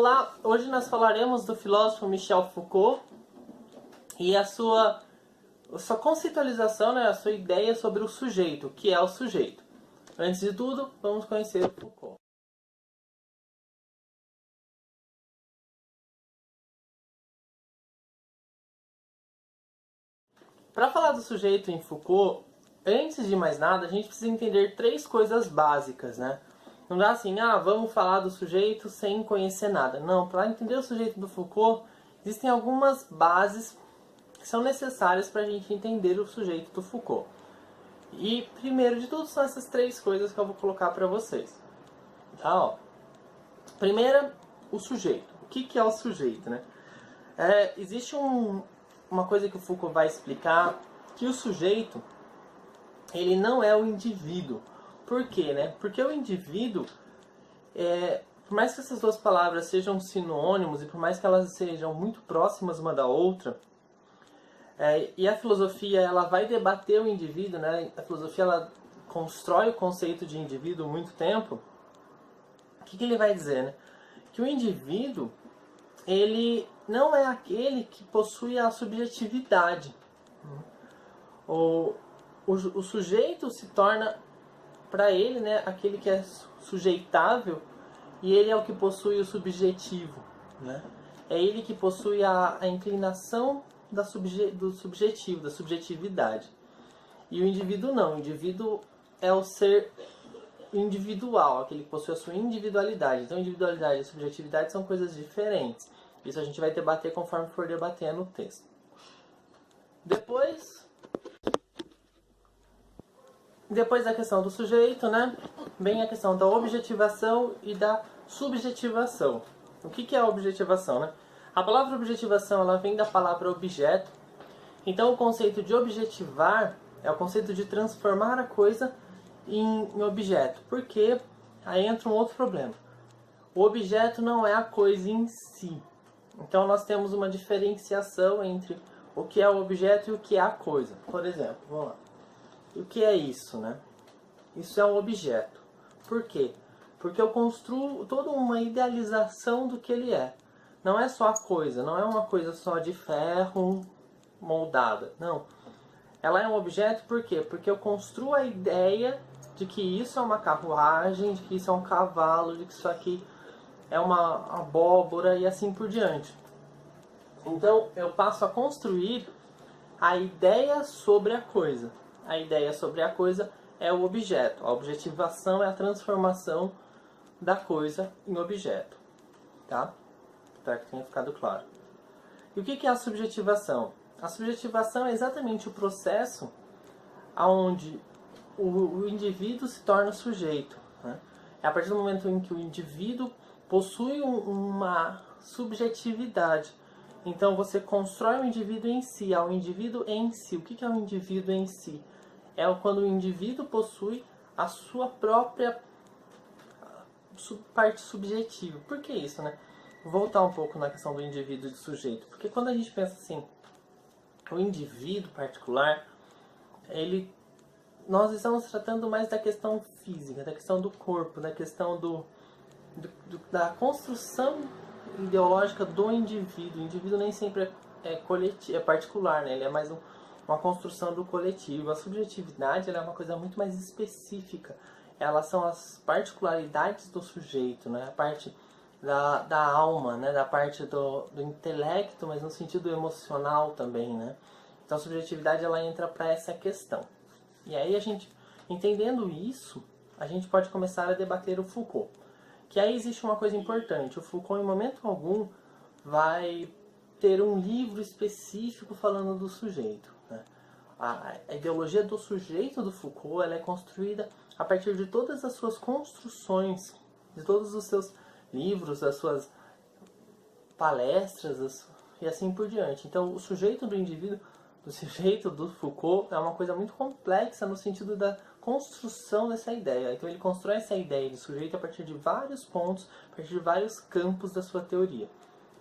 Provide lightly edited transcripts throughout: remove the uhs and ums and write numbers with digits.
Olá, hoje nós falaremos do filósofo Michel Foucault e a sua conceitualização, né, a sua ideia sobre o sujeito, o que é o sujeito. Antes de tudo, vamos conhecer Foucault. Para falar do sujeito em Foucault, antes de mais nada, a gente precisa entender três coisas básicas, né? Não dá assim, vamos falar do sujeito sem conhecer nada. Não, para entender o sujeito do Foucault, existem algumas bases que são necessárias para a gente entender o sujeito do Foucault. E, primeiro de tudo, são essas três coisas que eu vou colocar para vocês. Tá, ó. Primeira, o sujeito. O que é o sujeito, né? Existe uma coisa que o Foucault vai explicar, que o sujeito, ele não é o indivíduo. Por quê, né? Porque o indivíduo, por mais que essas duas palavras sejam sinônimos e por mais que elas sejam muito próximas uma da outra, e a filosofia ela vai debater o indivíduo, né? A filosofia ela constrói o conceito de indivíduo há muito tempo. O que ele vai dizer, né? Que o indivíduo, ele não é aquele que possui a subjetividade. O sujeito se torna, para ele, né, aquele que é sujeitável, e ele é o que possui o subjetivo, né? É ele que possui a inclinação do subjetivo, da subjetividade. E o indivíduo não. O indivíduo é o ser individual, aquele que possui a sua individualidade. Então, individualidade e subjetividade são coisas diferentes. Isso a gente vai debater conforme for debatendo o texto. Depois da questão do sujeito, né, vem a questão da objetivação e da subjetivação. O que é a objetivação, né? A palavra objetivação ela vem da palavra objeto. Então, o conceito de objetivar é o conceito de transformar a coisa em objeto. Porque aí entra um outro problema. O objeto não é a coisa em si. Então, nós temos uma diferenciação entre o que é o objeto e o que é a coisa. Por exemplo, vamos lá. O que é isso, né? Isso é um objeto. Por quê? Porque eu construo toda uma idealização do que ele é. Não é só a coisa, não é uma coisa só de ferro moldada. Não. Ela é um objeto por quê? Porque eu construo a ideia de que isso é uma carruagem, de que isso é um cavalo, de que isso aqui é uma abóbora e assim por diante. Então eu passo a construir a ideia sobre a coisa. A ideia sobre a coisa é o objeto. A objetivação é a transformação da coisa em objeto. Tá? Espero que tenha ficado claro. E o que é a subjetivação? A subjetivação é exatamente o processo onde o indivíduo se torna sujeito. Né? É a partir do momento em que o indivíduo possui uma subjetividade. Então você constrói o indivíduo em si, o indivíduo em si. O que é o indivíduo em si? É quando o indivíduo possui a sua própria parte subjetiva. Por que isso, né? Vou voltar um pouco na questão do indivíduo e do sujeito. Porque quando a gente pensa assim, o indivíduo particular, nós estamos tratando mais da questão física, da questão do corpo, da questão da construção ideológica do indivíduo. O indivíduo nem sempre é particular, né? Ele é mais uma construção do coletivo. A subjetividade ela é uma coisa muito mais específica. Elas são as particularidades do sujeito, né? A parte da alma, né? Da parte do intelecto, mas no sentido emocional também, né? Então a subjetividade ela entra para essa questão. E aí a gente, entendendo isso, a gente pode começar a debater o Foucault. Que aí existe uma coisa importante. O Foucault, em momento algum, vai ter um livro específico falando do sujeito. Né? A ideologia do sujeito do Foucault ela é construída a partir de todas as suas construções, de todos os seus livros, das suas palestras e assim por diante. Então, o sujeito do indivíduo, do sujeito do Foucault, é uma coisa muito complexa no sentido da construção dessa ideia. Então, ele constrói essa ideia de sujeito a partir de vários pontos, a partir de vários campos da sua teoria.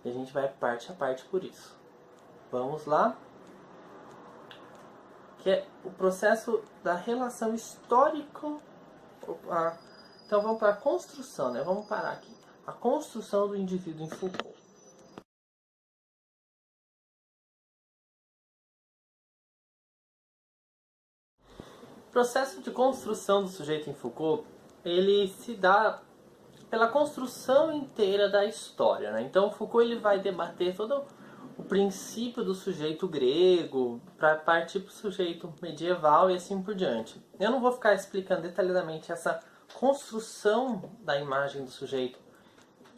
E a gente vai parte a parte por isso. Vamos lá? Que é o processo da relação histórica. Então vamos para a construção, né? Vamos parar aqui. a construção do indivíduo em Foucault. O processo de construção do sujeito em Foucault, ele se dá pela construção inteira da história, né? Então Foucault ele vai debater todo o princípio do sujeito grego para partir para o sujeito medieval e assim por diante. Eu não vou ficar explicando detalhadamente essa construção da imagem do sujeito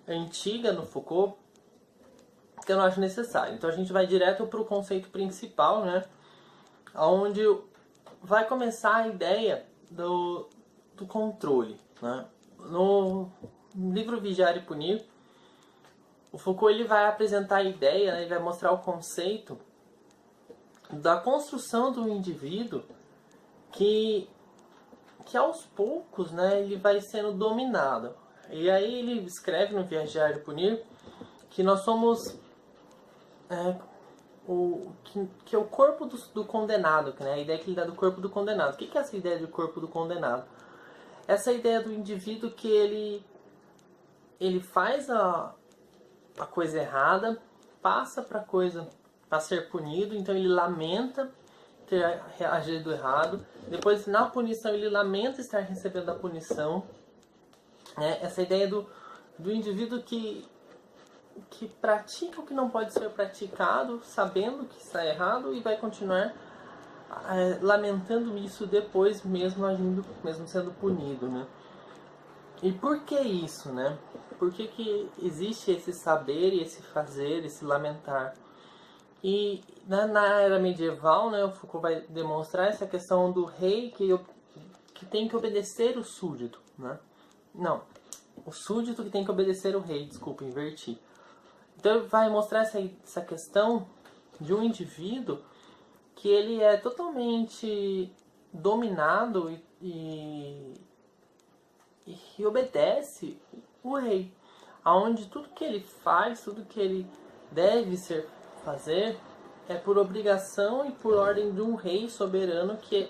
antiga no Foucault, que eu não acho necessário. Então a gente vai direto para o conceito principal, né? Onde vai começar a ideia do controle, né? No livro Vigiar e Punir, o Foucault ele vai apresentar a ideia, né? Ele vai mostrar o conceito da construção do indivíduo que aos poucos, né, ele vai sendo dominado. E aí ele escreve no Vigiar e Punir que nós somos que é o corpo do condenado, né? A ideia que ele dá do corpo do condenado. O que é essa ideia do corpo do condenado? Essa ideia do indivíduo que ele faz a coisa errada, passa para coisa para ser punido, então ele lamenta ter agido errado, depois na punição ele lamenta estar recebendo a punição, né? Essa ideia do indivíduo que pratica o que não pode ser praticado, sabendo que está errado e vai continuar lamentando isso depois, mesmo agindo, mesmo sendo punido, né? E por que isso, né? Por que existe esse saber e esse fazer, esse lamentar? E na era medieval, né, o Foucault vai demonstrar essa questão do rei que tem que obedecer o súdito, né? Não, o súdito que tem que obedecer o rei, desculpa, inverti. Então ele vai mostrar essa questão de um indivíduo que ele é totalmente dominado e obedece o rei, aonde tudo que ele faz, tudo que ele deve fazer é por obrigação e por ordem de um rei soberano que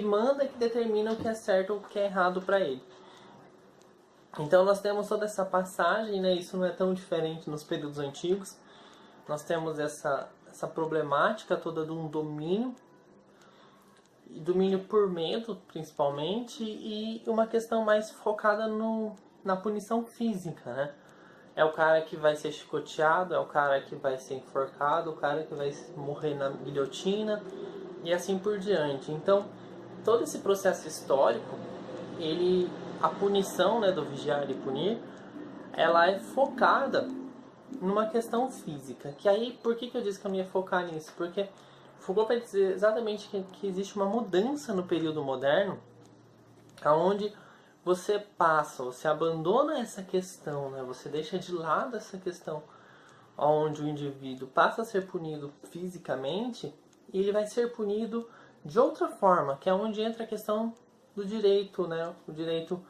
manda, que determina o que é certo ou o que é errado para ele. Então nós temos toda essa passagem, né? Isso não é tão diferente nos períodos antigos. Nós temos essa problemática toda de um domínio por medo, principalmente, e uma questão mais focada na punição física, né? É o cara que vai ser chicoteado, é o cara que vai ser enforcado, o cara que vai morrer na guilhotina e assim por diante. Então, todo esse processo histórico, a punição, né, do vigiar e punir, ela é focada numa questão física. Que aí, por que eu disse que eu não ia focar nisso? Porque Foucault vai dizer exatamente que existe uma mudança no período moderno, onde você abandona essa questão, né? Você deixa de lado essa questão onde o indivíduo passa a ser punido fisicamente e ele vai ser punido de outra forma, que é onde entra a questão do direito, né? O direito,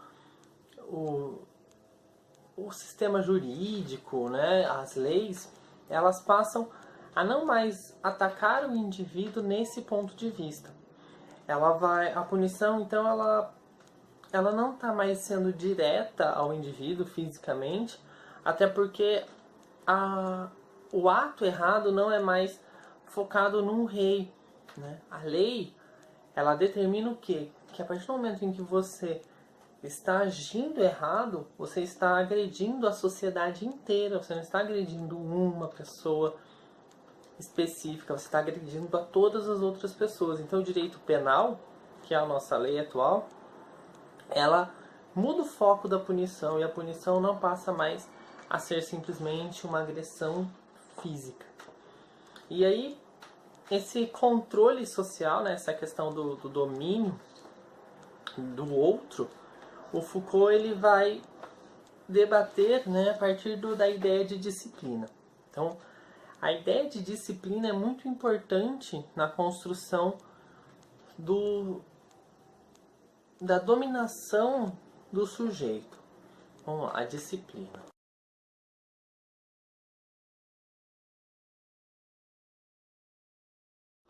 o sistema jurídico, né? As leis, elas passam a não mais atacar o indivíduo nesse ponto de vista. A punição, então, ela não está mais sendo direta ao indivíduo fisicamente, até porque o ato errado não é mais focado num rei, né? A lei, ela determina o quê? Que a partir do momento em que você está agindo errado, você está agredindo a sociedade inteira, você não está agredindo uma pessoa específica, você está agredindo a todas as outras pessoas. Então o direito penal, que é a nossa lei atual, ela muda o foco da punição e a punição não passa mais a ser simplesmente uma agressão física. E aí, esse controle social, né, essa questão do domínio do outro, o Foucault ele vai debater, né, a partir da ideia de disciplina. Então, a ideia de disciplina é muito importante na construção da dominação do sujeito. Vamos lá, a disciplina.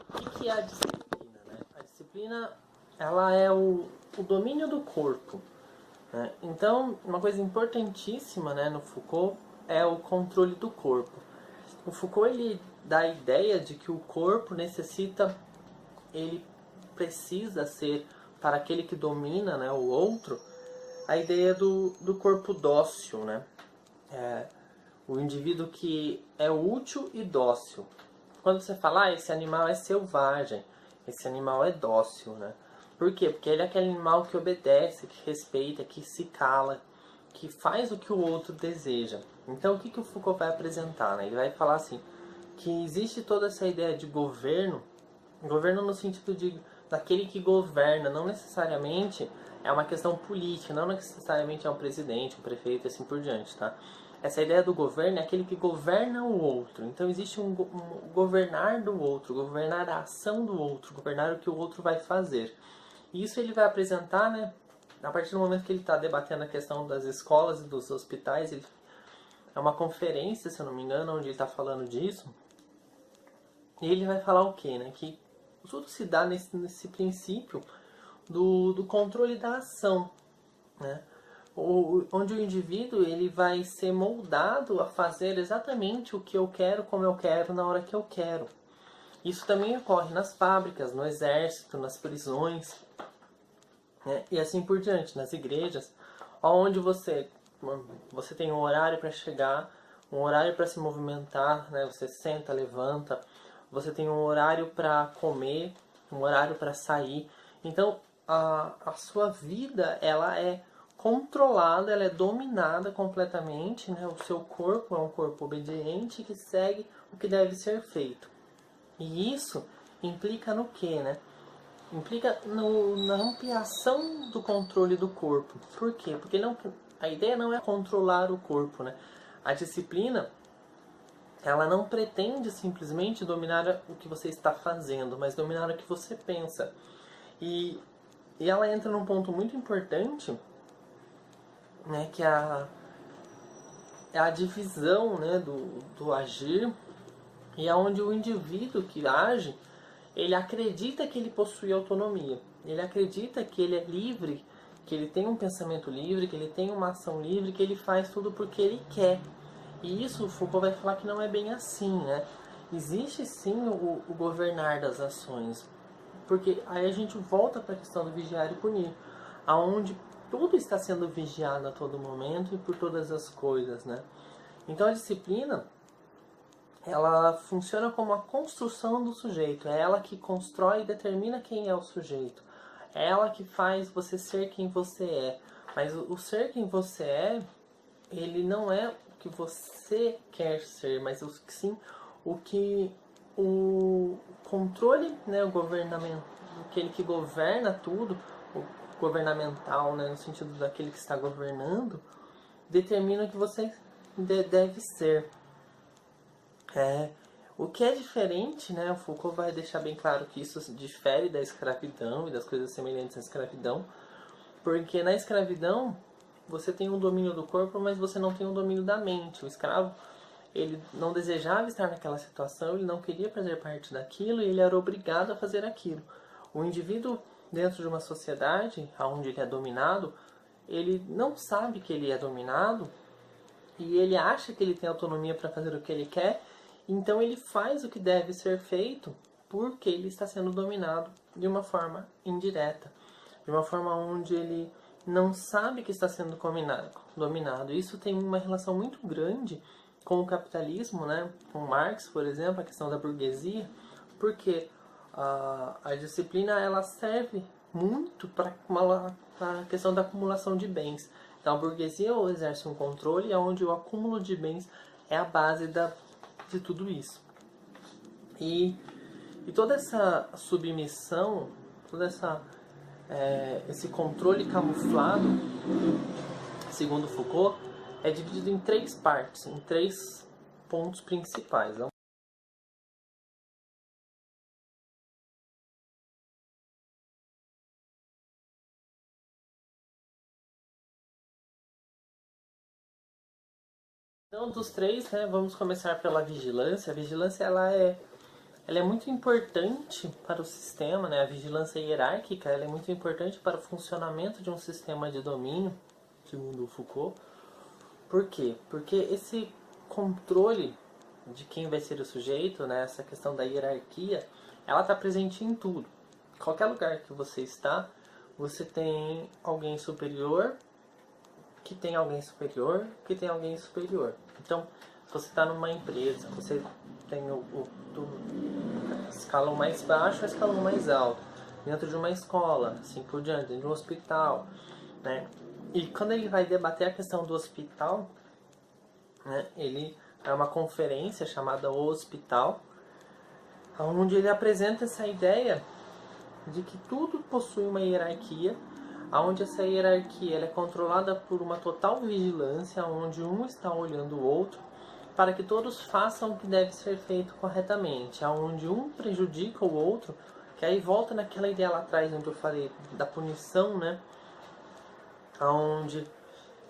O que é a disciplina, né? A disciplina, ela é o domínio do corpo, né? Então, uma coisa importantíssima, né, no Foucault é o controle do corpo. O Foucault ele dá a ideia de que o corpo ele precisa ser, para aquele que domina, né, o outro, a ideia do corpo dócil, né? O indivíduo que é útil e dócil. Quando você fala, esse animal é selvagem, esse animal é dócil, né? Por quê? Porque ele é aquele animal que obedece, que respeita, que se cala, que faz o que o outro deseja. Então, o que o Foucault vai apresentar, né? Ele vai falar assim, que existe toda essa ideia de governo no sentido de daquele que governa, não necessariamente é uma questão política, não necessariamente é um presidente, um prefeito e assim por diante, tá? Essa ideia do governo é aquele que governa o outro. Então existe um governar do outro, governar a ação do outro, governar o que o outro vai fazer. E isso ele vai apresentar, né, a partir do momento que ele está debatendo a questão das escolas e dos hospitais. É uma conferência, se eu não me engano, onde ele está falando disso. E ele vai falar o quê? Né? Que tudo se dá nesse princípio do controle da ação, né? Onde o indivíduo ele vai ser moldado a fazer exatamente o que eu quero, como eu quero, na hora que eu quero. Isso também ocorre nas fábricas, no exército, nas prisões, né? E assim por diante, nas igrejas, onde você tem um horário para chegar, um horário para se movimentar, né? Você senta, levanta, você tem um horário para comer, um horário para sair. Então, a sua vida, ela é controlada, ela é dominada completamente, né? O seu corpo é um corpo obediente que segue o que deve ser feito. E isso implica no quê, né? Implica na ampliação do controle do corpo. Por quê? Porque a ideia não é controlar o corpo, né? A disciplina, ela não pretende simplesmente dominar o que você está fazendo, mas dominar o que você pensa. E ela entra num ponto muito importante, né, que é a divisão, né, do agir, e é onde o indivíduo que age, ele acredita que ele possui autonomia. Ele acredita que ele é livre, que ele tem um pensamento livre, que ele tem uma ação livre, que ele faz tudo porque ele quer. E isso o Foucault vai falar que não é bem assim, né? Existe sim o governar das ações. Porque aí a gente volta para a questão do vigiar e punir, aonde tudo está sendo vigiado a todo momento e por todas as coisas, né? Então a disciplina, ela funciona como a construção do sujeito. É ela que constrói e determina quem é o sujeito. É ela que faz você ser quem você é. Mas o ser quem você é, ele não é o que você quer ser, mas sim o que o controle, né, o governamento, aquele que governa tudo, o governamental, né, no sentido daquele que está governando, determina que você deve ser. O que é diferente, né, o Foucault vai deixar bem claro que isso difere da escravidão e das coisas semelhantes à escravidão, porque na escravidão você tem um domínio do corpo, mas você não tem um domínio da mente. O escravo, ele não desejava estar naquela situação, ele não queria fazer parte daquilo e ele era obrigado a fazer aquilo. O indivíduo dentro de uma sociedade onde ele é dominado, ele não sabe que ele é dominado e ele acha que ele tem autonomia para fazer o que ele quer, então ele faz o que deve ser feito porque ele está sendo dominado de uma forma indireta, de uma forma onde ele não sabe que está sendo dominado. Isso tem uma relação muito grande com o capitalismo, né? Com Marx, por exemplo, a questão da burguesia, porque a disciplina ela serve muito para a questão da acumulação de bens. Então a burguesia exerce um controle onde o acúmulo de bens é a base de tudo isso. E toda essa submissão, esse controle camuflado, segundo Foucault, é dividido em três partes, em três pontos principais. Então, dos três, né, vamos começar pela vigilância. A vigilância ela é muito importante para o sistema, né? A vigilância hierárquica ela é muito importante para o funcionamento de um sistema de domínio. segundo Foucault. Por quê? Porque esse controle de quem vai ser o sujeito, né, essa questão da hierarquia, ela está presente em tudo. Qualquer lugar que você está, você tem alguém superior, que tem alguém superior, que tem alguém superior. Então, se você está numa empresa, você tem o escalão mais baixo e o escalão mais alto. Dentro de uma escola, assim por diante, dentro de um hospital, né? E quando ele vai debater a questão do hospital, né, ele é uma conferência chamada O Hospital, onde ele apresenta essa ideia de que tudo possui uma hierarquia, onde essa hierarquia ela é controlada por uma total vigilância, onde um está olhando o outro, para que todos façam o que deve ser feito corretamente, onde um prejudica o outro, que aí volta naquela ideia lá atrás onde eu falei da punição, né? Onde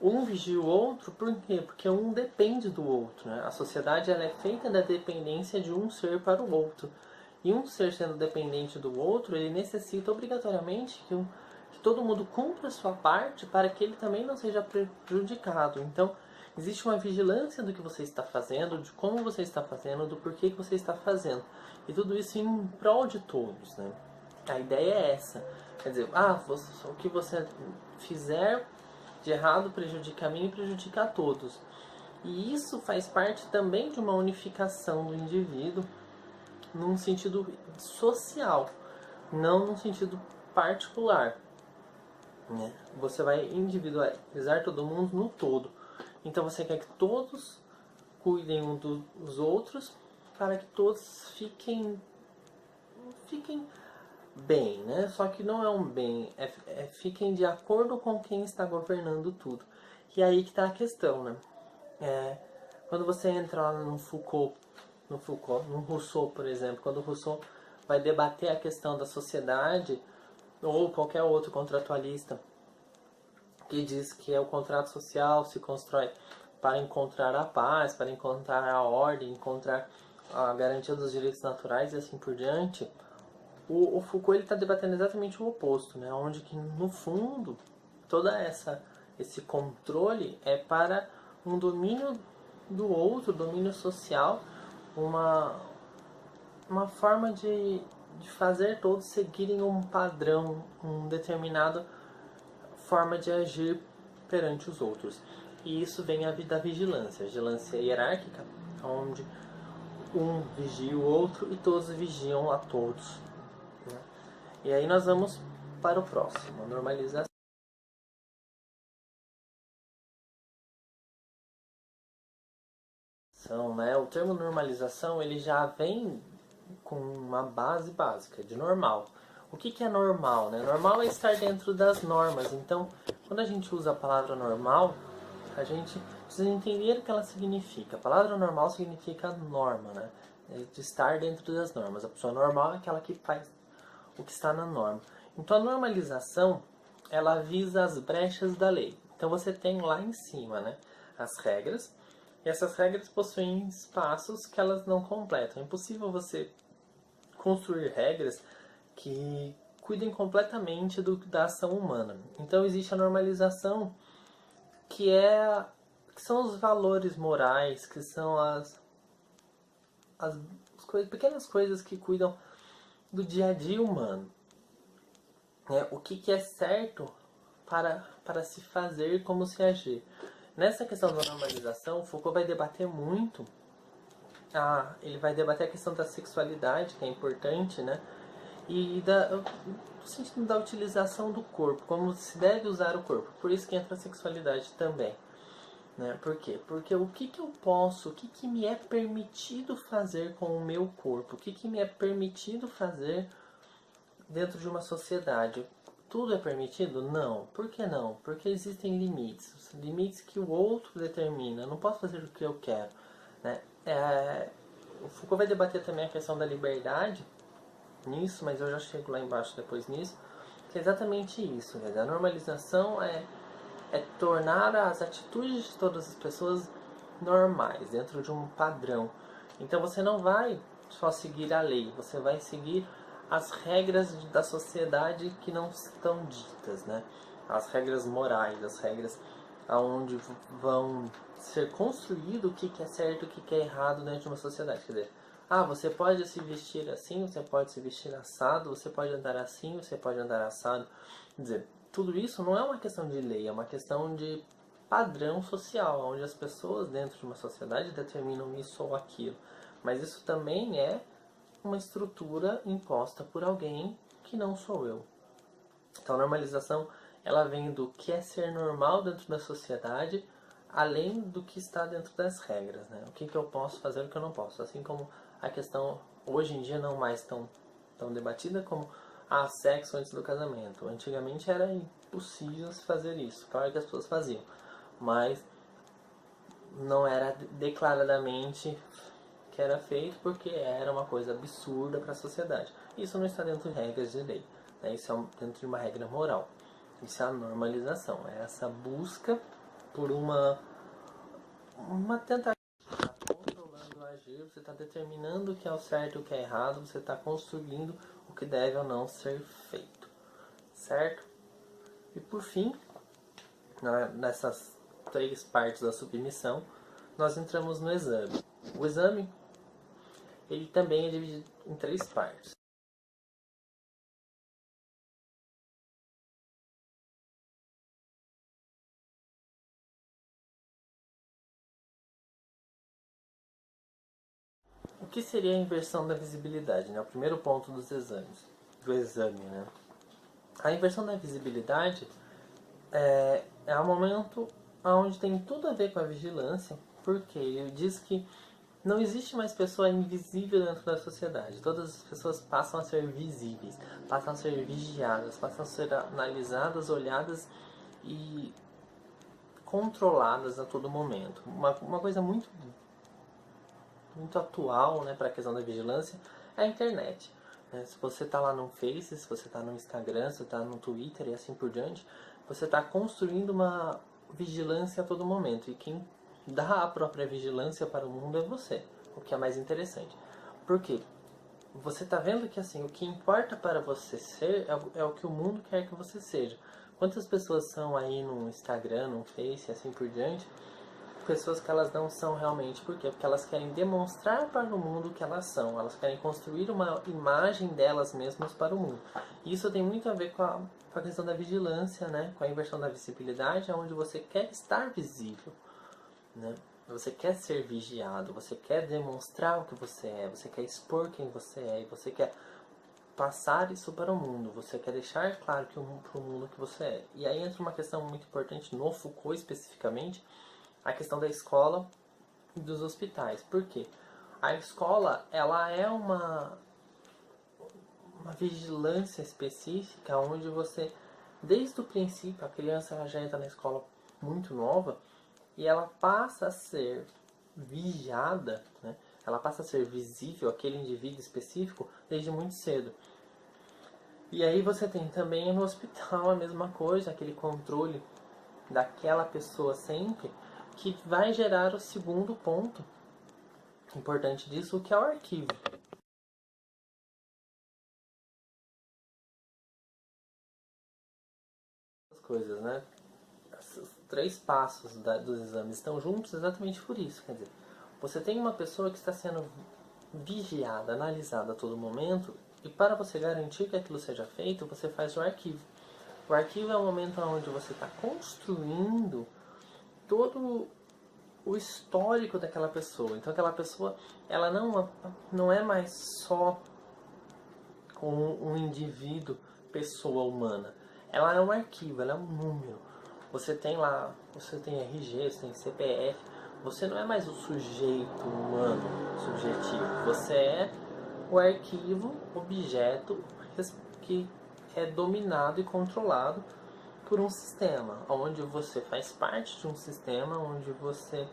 um vigia o outro, por quê? Porque um depende do outro, né? A sociedade ela é feita da dependência de um ser para o outro. E um ser sendo dependente do outro, ele necessita obrigatoriamente que todo mundo cumpra a sua parte para que ele também não seja prejudicado. Então, existe uma vigilância do que você está fazendo, de como você está fazendo, do porquê que você está fazendo. E tudo isso em prol de todos, né? A ideia é essa. Quer dizer, o que você fizer de errado prejudica a mim e prejudica a todos. E isso faz parte também de uma unificação do indivíduo num sentido social, não num sentido particular, né? Você vai individualizar todo mundo no todo. Então você quer que todos cuidem uns dos outros para que todos fiquem bem, né? Só que não é um bem, fiquem de acordo com quem está governando tudo. E aí que está a questão, né? Quando você entra lá no Rousseau, por exemplo, quando o Rousseau vai debater a questão da sociedade, ou qualquer outro contratualista que diz que o contrato social se constrói para encontrar a paz, para encontrar a ordem, encontrar a garantia dos direitos naturais e assim por diante, o Foucault está debatendo exatamente o oposto, né? Onde que no fundo toda esse controle é para um domínio do outro, domínio social, uma forma de fazer todos seguirem um padrão, um determinado forma de agir perante os outros. E isso vem da vigilância, a vigilância hierárquica, onde um vigia o outro e todos vigiam a todos, né? E aí nós vamos para o próximo, a normalização. Né? O termo normalização ele já vem com uma base básica de normal. O que é normal? Né? Normal é estar dentro das normas. Então, quando a gente usa a palavra normal, a gente precisa entender o que ela significa. A palavra normal significa norma, né? De estar dentro das normas. A pessoa normal é aquela que faz o que está na norma. Então, a normalização, ela visa as brechas da lei. Então, você tem lá em cima, né, as regras. E essas regras possuem espaços que elas não completam. É impossível você construir regras que cuidem completamente da ação humana. Então existe a normalização, que são os valores morais, que são as pequenas coisas que cuidam do dia a dia humano. O que é certo para se fazer, como se agir. Nessa questão da normalização, Foucault vai debater muito. Ele vai debater a questão da sexualidade, que é importante, né? E no sentido da utilização do corpo, como se deve usar o corpo. Por isso que entra a sexualidade também, né? Por quê? Porque o que eu posso, o que me é permitido fazer com o meu corpo, o que me é permitido fazer dentro de uma sociedade. Tudo é permitido? Não. Por que não? Porque existem limites. Limites que o outro determina. Eu não posso fazer o que eu quero, né? O Foucault vai debater também a questão da liberdade nisso, mas eu já chego lá embaixo depois nisso, que é exatamente isso. A normalização é tornar as atitudes de todas as pessoas normais, dentro de um padrão. Então você não vai só seguir a lei, você vai seguir as regras da sociedade que não estão ditas, né? As regras morais, as regras onde vão ser construído o que é certo e o que é errado dentro de uma sociedade. Quer dizer, você pode se vestir assim, você pode se vestir assado, você pode andar assim, você pode andar assado. Quer dizer, tudo isso não é uma questão de lei, é uma questão de padrão social, onde as pessoas dentro de uma sociedade determinam isso ou aquilo. Mas isso também é uma estrutura imposta por alguém que não sou eu. Então a normalização, ela vem do que é ser normal dentro da sociedade, além do que está dentro das regras, né? O que eu posso fazer e o que eu não posso. Assim como a questão, hoje em dia, não mais tão debatida como sexo antes do casamento. Antigamente era impossível se fazer isso. Claro que as pessoas faziam, mas não era declaradamente que era feito porque era uma coisa absurda para a sociedade. Isso não está dentro de regras de lei, né? Isso é dentro de uma regra moral. Isso é a normalização, é essa busca por uma tentativa. Você está controlando o agir, você está determinando o que é o certo e o que é errado, você está construindo o que deve ou não ser feito, certo? E por fim, nessas 3 partes da submissão, nós entramos no exame. O exame, ele também é dividido em 3 partes. O que seria a inversão da visibilidade, né? O primeiro ponto do exame, né? A inversão da visibilidade é um momento onde tem tudo a ver com a vigilância, porque ele diz que não existe mais pessoa invisível dentro da sociedade. Todas as pessoas passam a ser visíveis, passam a ser vigiadas, passam a ser analisadas, olhadas e controladas a todo momento. Uma coisa muito atual, né, para a questão da vigilância é a internet. Se você está lá no Face, se você está no Instagram, se você está no Twitter e assim por diante, você está construindo uma vigilância a todo momento. E quem dá a própria vigilância para o mundo é você, o que é mais interessante. Por quê? Você está vendo que assim, o que importa para você ser é o que o mundo quer que você seja. Quantas pessoas são aí no Instagram, no Face e assim por diante, pessoas que elas não são realmente. Por quê? Porque elas querem demonstrar para o mundo o que elas são. Elas querem construir uma imagem delas mesmas para o mundo. E isso tem muito a ver com a questão da vigilância, né? Com a inversão da visibilidade, onde você quer estar visível, né? Você quer ser vigiado, você quer demonstrar o que você quer expor quem você é, e você quer passar isso para o mundo, você quer deixar claro para o mundo que você é. E aí entra uma questão muito importante no Foucault especificamente, a questão da escola e dos hospitais. Por quê? A escola, ela é uma vigilância específica onde você, desde o princípio, a criança ela já entra na escola muito nova e ela passa a ser vigiada, né? Ela passa a ser visível, aquele indivíduo específico, desde muito cedo. E aí você tem também no hospital a mesma coisa, aquele controle daquela pessoa sempre, que vai gerar o segundo ponto importante disso, que é o arquivo. As coisas, né? Esses 3 passos dos exames estão juntos exatamente por isso. Quer dizer, você tem uma pessoa que está sendo vigiada, analisada a todo momento, e para você garantir que aquilo seja feito, você faz o arquivo. O arquivo é o momento onde você está construindo todo o histórico daquela pessoa. Então aquela pessoa, ela não é mais só um indivíduo, pessoa humana. Ela é um arquivo, ela é um número. Você tem lá, você tem RG, você tem CPF. Você não é mais o sujeito humano, subjetivo. Você é o arquivo, objeto que é dominado e controlado por um sistema, onde você faz parte de um sistema, onde você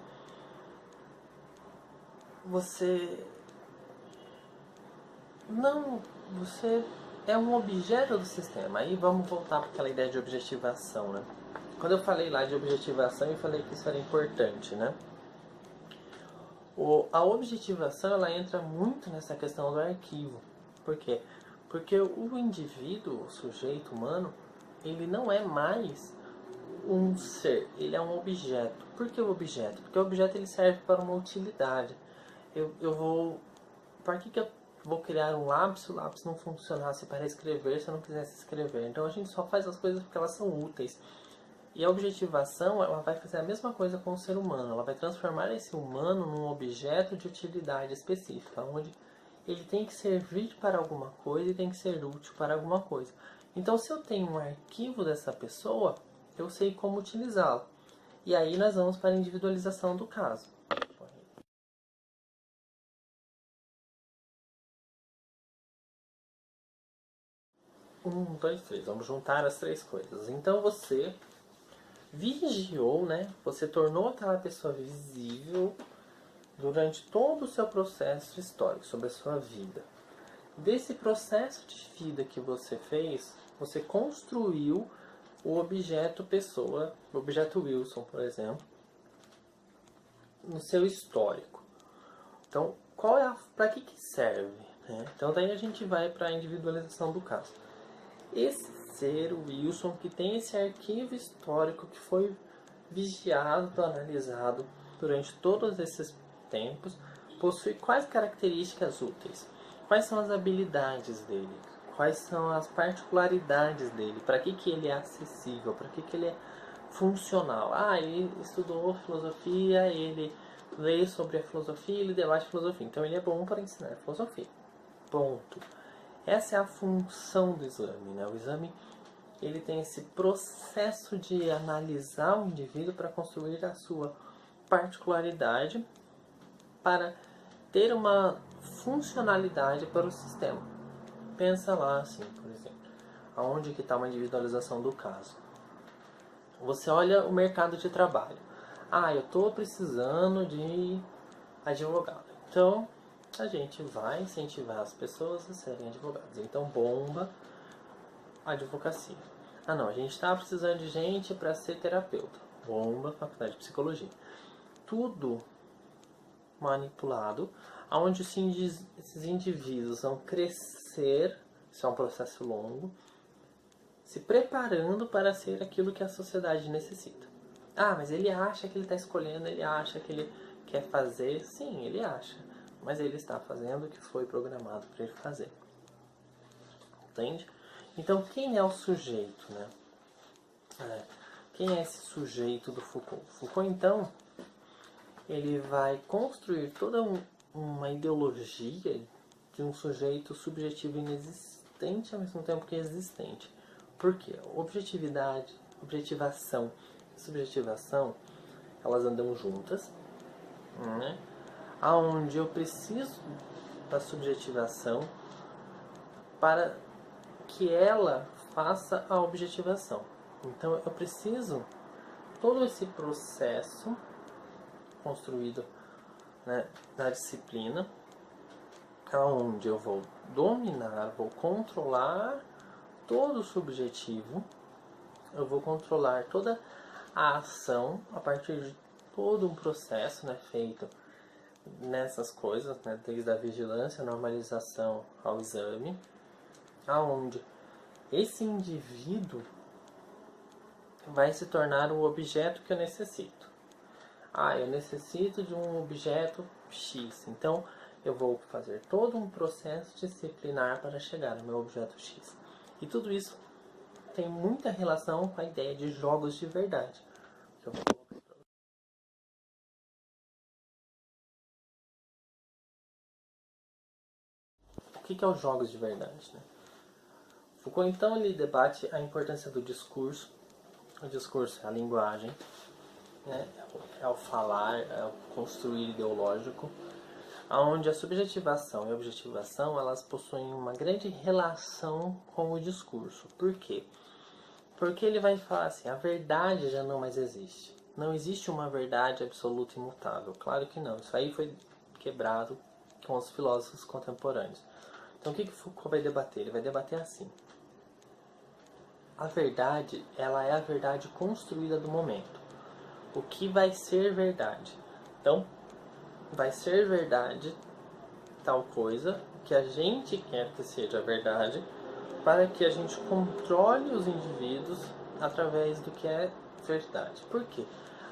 não, você é um objeto do sistema. Aí vamos voltar para aquela ideia de objetivação, né? Quando eu falei lá de objetivação, eu falei que isso era importante, né? A objetivação, ela entra muito nessa questão do arquivo. Por quê? Porque o indivíduo, o sujeito humano, ele não é mais um ser, ele é um objeto. Por que o objeto? Porque o objeto ele serve para uma utilidade. Eu vou... Para que eu vou criar um lápis se o lápis não funcionasse para escrever, se eu não quisesse escrever? Então a gente só faz as coisas porque elas são úteis. E a objetivação, ela vai fazer a mesma coisa com o ser humano. Ela vai transformar esse humano num objeto de utilidade específica, onde ele tem que servir para alguma coisa e tem que ser útil para alguma coisa. Então, se eu tenho um arquivo dessa pessoa, eu sei como utilizá-lo. E aí nós vamos para a individualização do caso. 1, 2, 3. Vamos juntar as três coisas. Então você vigiou, né? Você tornou aquela pessoa visível durante todo o seu processo histórico, sobre a sua vida. Desse processo de vida que você fez, você construiu o objeto pessoa, o objeto Wilson, por exemplo, no seu histórico. Então, para que serve? Né? Então, daí a gente vai para a individualização do caso. Esse ser, o Wilson, que tem esse arquivo histórico que foi vigiado, analisado durante todos esses tempos, possui quais características úteis? Quais são as habilidades dele? Quais são as particularidades dele? Para que ele é acessível? Para que ele é funcional? Ah, ele estudou filosofia, ele lê sobre a filosofia, ele debate filosofia. Então ele é bom para ensinar filosofia. Ponto. Essa é a função do exame, né? O exame ele tem esse processo de analisar o indivíduo para construir a sua particularidade para ter uma funcionalidade para o sistema. Pensa lá assim, por exemplo, aonde que está uma individualização do caso. Você olha o mercado de trabalho. Ah, eu estou precisando de advogado. Então, a gente vai incentivar as pessoas a serem advogados. Então, bomba advocacia. Ah, não, a gente está precisando de gente para ser terapeuta. Bomba faculdade de psicologia. Tudo manipulado, onde esses indivíduos vão crescer, isso é um processo longo, se preparando para ser aquilo que a sociedade necessita. Ah, mas ele acha que ele está escolhendo, ele acha que ele quer fazer. Sim, ele acha, mas ele está fazendo o que foi programado para ele fazer. Entende? Então, quem é o sujeito, né? Quem é esse sujeito do Foucault? Foucault, então, ele vai construir toda uma ideologia de um sujeito subjetivo inexistente ao mesmo tempo que existente. Por quê? Objetividade, objetivação e subjetivação, elas andam juntas, né? Aonde eu preciso da subjetivação para que ela faça a objetivação. Então eu preciso todo esse processo construído, né, na disciplina, onde eu vou dominar, vou controlar todo o subjetivo, eu vou controlar toda a ação a partir de todo um processo, né, feito nessas coisas, né, desde a vigilância, a normalização ao exame, aonde esse indivíduo vai se tornar o objeto que eu necessito. Ah, eu necessito de um objeto X, então eu vou fazer todo um processo disciplinar para chegar ao meu objeto X. E tudo isso tem muita relação com a ideia de jogos de verdade. Que eu vou colocar pra vocês. O que é os jogos de verdade, né? Foucault, então, ele debate a importância do discurso. O discurso é a linguagem, né? É o falar, é o construir ideológico, onde a subjetivação e a objetivação elas possuem uma grande relação com o discurso. Por quê? Porque ele vai falar assim, a verdade já não mais existe. Não existe uma verdade absoluta e imutável. Claro que não. Isso aí foi quebrado com os filósofos contemporâneos. Então o que Foucault vai debater? Ele vai debater assim. A verdade, ela é a verdade construída do momento. O que vai ser verdade? Então, vai ser verdade tal coisa que a gente quer que seja verdade, para que a gente controle os indivíduos através do que é verdade. Por quê?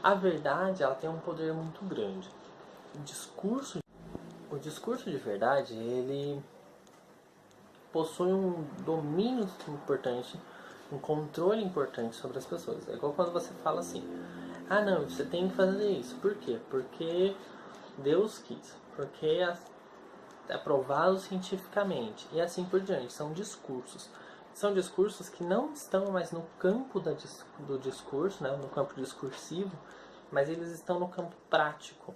A verdade, ela tem um poder muito grande. O discurso de verdade, ele possui um domínio importante, um controle importante sobre as pessoas. É igual quando você fala assim: ah, não, você tem que fazer isso. Por quê? Porque Deus quis. Porque é aprovado cientificamente. E assim por diante. São discursos. São discursos que não estão mais no campo do discurso, né, no campo discursivo, mas eles estão no campo prático,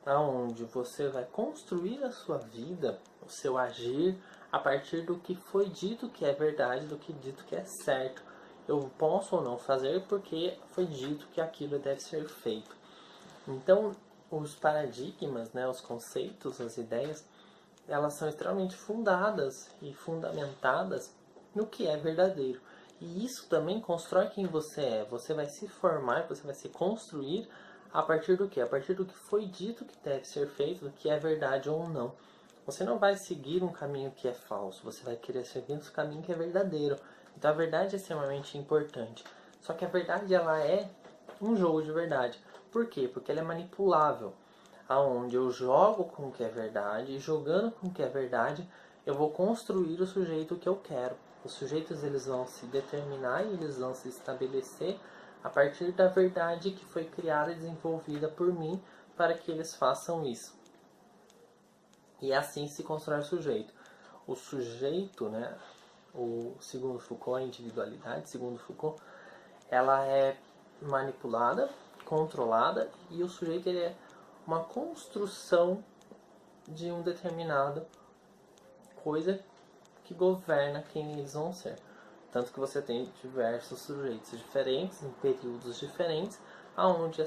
onde você vai construir a sua vida, o seu agir, a partir do que foi dito que é verdade, do que dito que é certo. Eu posso ou não fazer porque foi dito que aquilo deve ser feito. Então, os paradigmas, né, os conceitos, as ideias, elas são extremamente fundadas e fundamentadas no que é verdadeiro. E isso também constrói quem você é. Você vai se formar, você vai se construir a partir do que? A partir do que foi dito que deve ser feito, do que é verdade ou não. Você não vai seguir um caminho que é falso, você vai querer seguir um caminho que é verdadeiro. Então a verdade é extremamente importante. Só que a verdade, ela é um jogo de verdade. Por quê? Porque ela é manipulável. Aonde eu jogo com o que é verdade, e jogando com o que é verdade, eu vou construir o sujeito que eu quero. Os sujeitos, eles vão se determinar e eles vão se estabelecer a partir da verdade que foi criada e desenvolvida por mim para que eles façam isso. E assim se constrói o sujeito. O sujeito, né, segundo Foucault, a individualidade, segundo Foucault, ela é manipulada, controlada, e o sujeito, ele é uma construção de um determinado coisa que governa quem eles vão ser. Tanto que você tem diversos sujeitos diferentes, em períodos diferentes, aonde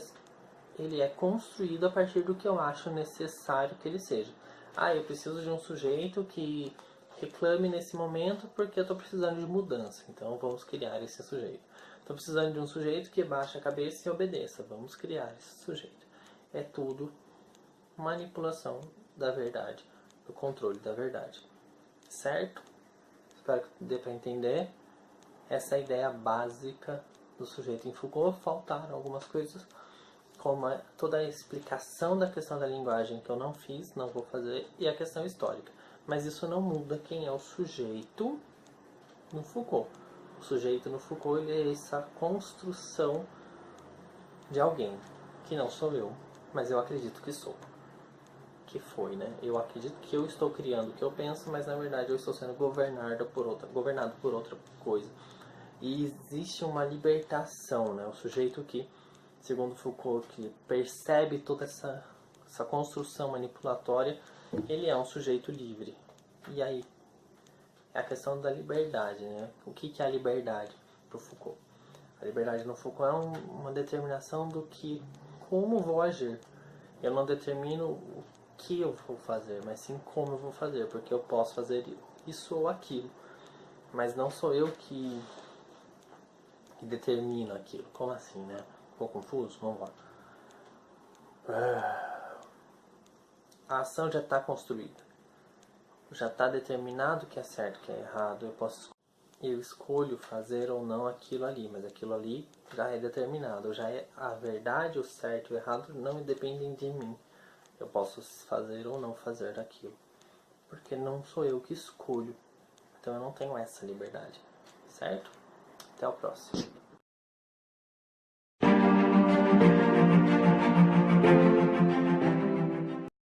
ele é construído a partir do que eu acho necessário que ele seja. Ah, eu preciso de um sujeito que reclame nesse momento porque eu estou precisando de mudança. Então vamos criar esse sujeito. Estou precisando de um sujeito que baixe a cabeça e obedeça. Vamos criar esse sujeito. É tudo manipulação da verdade, do controle da verdade. Certo? Espero que dê para entender. Essa é a ideia básica do sujeito em Foucault. Faltaram algumas coisas, como toda a explicação da questão da linguagem que eu não fiz, não vou fazer, e a questão histórica. Mas isso não muda quem é o sujeito no Foucault. O sujeito no Foucault, ele é essa construção de alguém, que não sou eu, mas eu acredito que sou. Que foi, né? Eu acredito que eu estou criando o que eu penso, mas na verdade eu estou sendo governado por outra coisa. E existe uma libertação, né? O sujeito que, segundo Foucault, que percebe toda essa construção manipulatória, ele é um sujeito livre. E aí, é a questão da liberdade, né? O que é a liberdade para o Foucault? A liberdade no Foucault é uma determinação do que, como vou agir. Eu não determino o que eu vou fazer, mas sim como eu vou fazer, porque eu posso fazer isso ou aquilo. Mas não sou eu que determino aquilo. Como assim, né? Ficou confuso? Vamos lá. A ação já está construída. Já está determinado o que é certo, o que é errado. Eu escolho fazer ou não aquilo ali, mas aquilo ali já é determinado. Já é a verdade, o certo e o errado não dependem de mim. Eu posso fazer ou não fazer daquilo. Porque não sou eu que escolho. Então eu não tenho essa liberdade. Certo? Até o próximo.